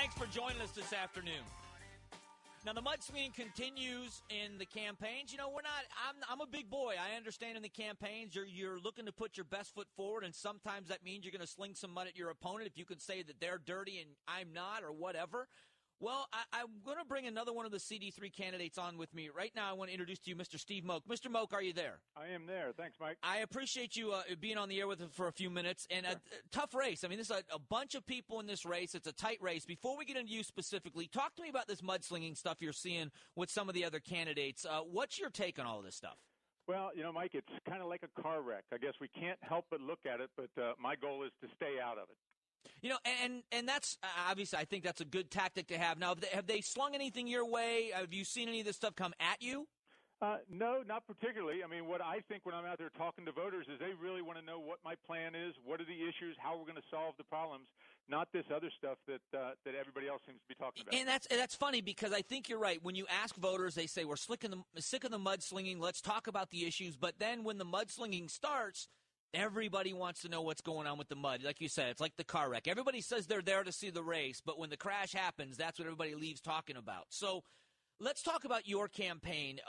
Thanks for joining us this afternoon. Now, the mudslinging continues in the campaigns. You know, I'm a big boy. I understand in the campaigns you're looking to put your best foot forward, and sometimes that means you're going to sling some mud at your opponent if you can say that they're dirty and I'm not or whatever. Well, I'm going to bring another one of the CD3 candidates on with me. Right now, I want to introduce to you Mr. Steve Moak. Mr. Moak, are you there? I am there. Thanks, Mike. I appreciate you being on the air with us for a few minutes. And a tough race. I mean, there's a bunch of people in this race. It's a tight race. Before we get into you specifically, talk to me about this mudslinging stuff you're seeing with some of the other candidates. What's your take on all of this stuff? Well, you know, Mike, it's kind of like a car wreck. I guess we can't help but look at it, but my goal is to stay out of it. You know, and that's obviously, I think that's a good tactic to have. Now, have they slung anything your way? Have you seen any of this stuff come at you? No, not particularly. I mean, what I think when I'm out there talking to voters is they really want to know what my plan is, what are the issues, how we're going to solve the problems, not this other stuff that everybody else seems to be talking about. And that's funny because I think you're right. When you ask voters, they say, we're sick of the mudslinging, let's talk about the issues. But then when the mudslinging starts, everybody wants to know what's going on with the mud. Like you said, it's like the car wreck. Everybody says they're there to see the race, but when the crash happens, that's what everybody leaves talking about. So let's talk about your campaign.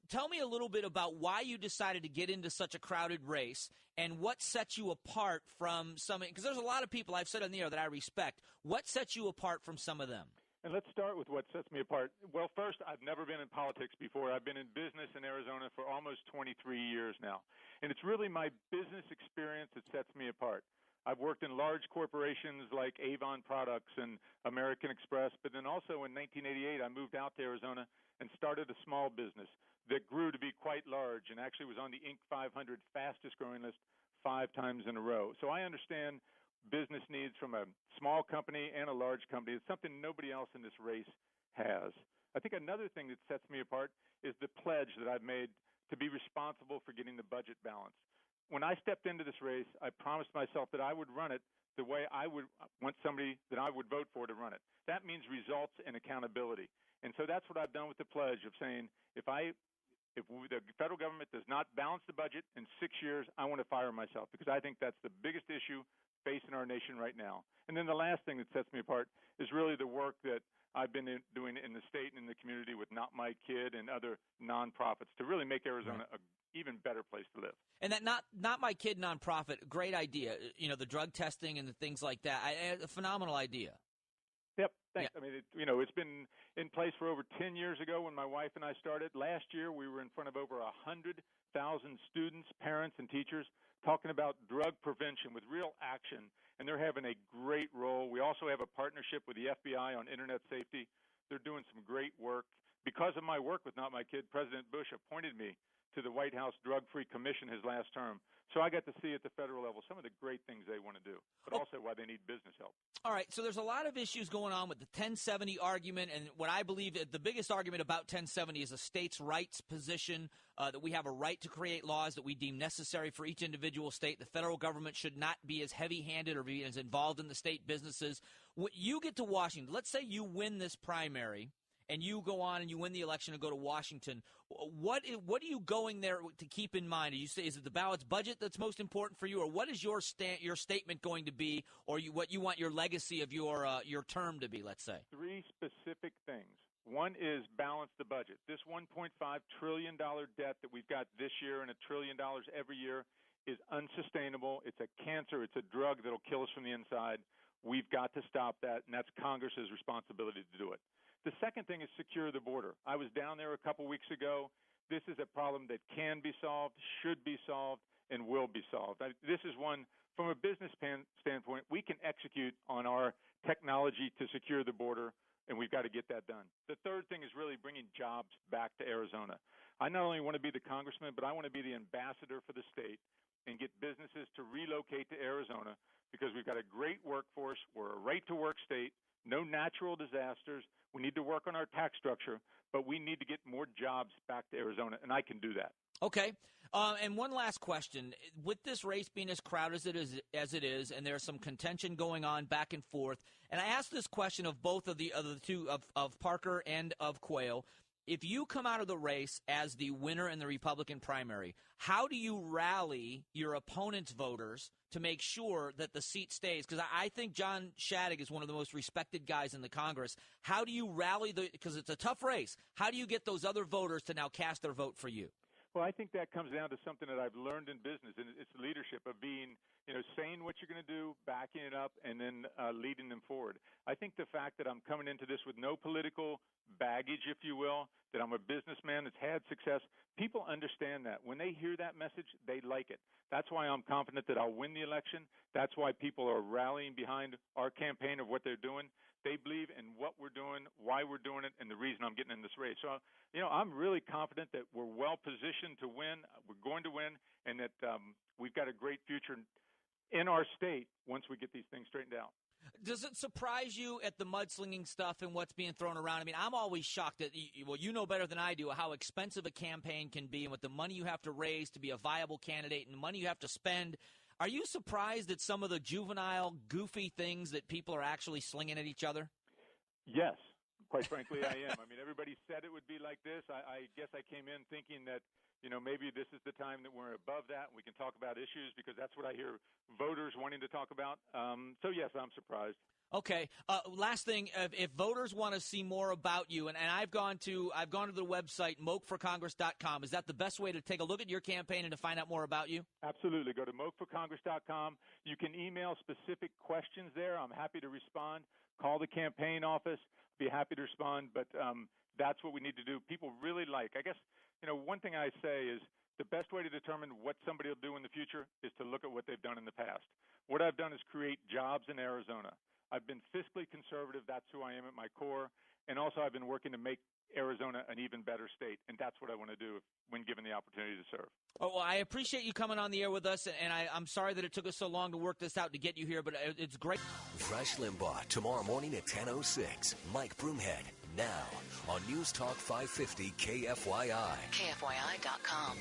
Tell me a little bit about why you decided to get into such a crowded race and what sets you apart from some – because there's a lot of people I've said on the air that I respect. What sets you apart from some of them? And let's start with what sets me apart. Well, first, I've never been in politics before. I've been in business in Arizona for almost 23 years now. And it's really my business experience that sets me apart. I've worked in large corporations like Avon Products and American Express, but then also in 1988, I moved out to Arizona and started a small business that grew to be quite large and actually was on the Inc. 500 fastest growing list 5 times in a row. So I understand business needs from a small company and a large company. It's something nobody else in this race has. I think another thing that sets me apart is the pledge that I've made to be responsible for getting the budget balanced. When I stepped into this race, I promised myself that I would run it the way I would want somebody that I would vote for to run it. That means results and accountability. And so that's what I've done with the pledge of saying if the federal government does not balance the budget in 6 years, I want to fire myself because I think that's the biggest issue facing our nation right now. And then the last thing that sets me apart is really the work that I've been doing in the state and in the community with Not My Kid and other nonprofits to really make Arizona an even better place to live. And that Not My Kid nonprofit, great idea. You know, the drug testing and the things like that, a phenomenal idea. Yep, thanks. Yeah. I mean, it's been in place for over 10 years ago when my wife and I started. Last year, we were in front of over 100,000 students, parents, and teachers talking about drug prevention with real action, and they're having a great role. We also have a partnership with the FBI on internet safety. They're doing some great work. Because of my work with Not My Kid, President Bush appointed me to the White House Drug-Free Commission his last term. So I got to see at the federal level some of the great things they want to do, but also why they need business help. All right, so there's a lot of issues going on with the 1070 argument, and what I believe the biggest argument about 1070 is a states' rights position, that we have a right to create laws that we deem necessary for each individual state. The federal government should not be as heavy-handed or be as involved in the state businesses. When you get to Washington, let's say you win this primary, and you go on and you win the election and go to Washington, what are you going there to keep in mind? Is it the ballot's budget that's most important for you, or what is your statement going to be, or what you want your legacy of your term to be, let's say? 3 specific things. One is balance the budget. This $1.5 trillion debt that we've got this year and $1 trillion every year is unsustainable. It's a cancer. It's a drug that'll kill us from the inside. We've got to stop that, and that's Congress's responsibility to do it. The second thing is secure the border. I was down there a couple weeks ago. This is a problem that can be solved, should be solved, and will be solved. This is one, from a business standpoint, we can execute on our technology to secure the border, and we've got to get that done. The third thing is really bringing jobs back to Arizona. I not only want to be the congressman, but I want to be the ambassador for the state and get businesses to relocate to Arizona because we've got a great workforce. We're a right-to-work state. No natural disasters. We need to work on our tax structure, but we need to get more jobs back to Arizona, and I can do that. Okay. And one last question. With this race being as crowded as it is, and there's some contention going on back and forth, and I asked this question of both of the two, of Parker and of Quayle, if you come out of the race as the winner in the Republican primary, how do you rally your opponent's voters to make sure that the seat stays? Because I think John Shadegg is one of the most respected guys in the Congress. How do you rally because it's a tough race, how do you get those other voters to now cast their vote for you? Well, I think that comes down to something that I've learned in business, and it's leadership, of being, saying what you're going to do, backing it up, and then leading them forward. I think the fact that I'm coming into this with no political baggage, if you will, that I'm a businessman that's had success, people understand that. When they hear that message, they like it. That's why I'm confident that I'll win the election. That's why people are rallying behind our campaign of what they're doing. They believe in what we're doing, why we're doing it, and the reason I'm getting in this race. So, I'm really confident that we're well positioned to win. We're going to win, and that we've got a great future in our state once we get these things straightened out. Does it surprise you at the mudslinging stuff and what's being thrown around? I mean, I'm always shocked at, well, you know better than I do how expensive a campaign can be and what the money you have to raise to be a viable candidate and the money you have to spend. Are you surprised at some of the juvenile, goofy things that people are actually slinging at each other? Yes, quite frankly, I am. I mean, everybody said it would be like this. I guess I came in thinking that, maybe this is the time that we're above that and we can talk about issues, because that's what I hear voters wanting to talk about. So, yes, I'm surprised. Okay. Last thing, if voters want to see more about you, and I've gone to the website, moakforcongress.com. Is that the best way to take a look at your campaign and to find out more about you? Absolutely. Go to moakforcongress.com. You can email specific questions there. I'm happy to respond. Call the campaign office. Be happy to respond. But that's what we need to do. People really I guess, one thing I say is the best way to determine what somebody will do in the future is to look at what they've done in the past. What I've done is create jobs in Arizona. I've been fiscally conservative. That's who I am at my core. And also I've been working to make Arizona an even better state. And that's what I want to do when given the opportunity to serve. Oh, well, I appreciate you coming on the air with us. And I'm sorry that it took us so long to work this out to get you here, but it's great. Rush Limbaugh, tomorrow morning at 10:06. Mike Broomhead, now on News Talk 550 KFYI. KFYI.com.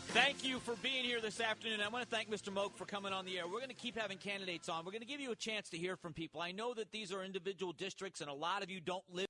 Thank you for being here this afternoon. I want to thank Mr. Moak for coming on the air. We're going to keep having candidates on. We're going to give you a chance to hear from people. I know that these are individual districts, and a lot of you don't live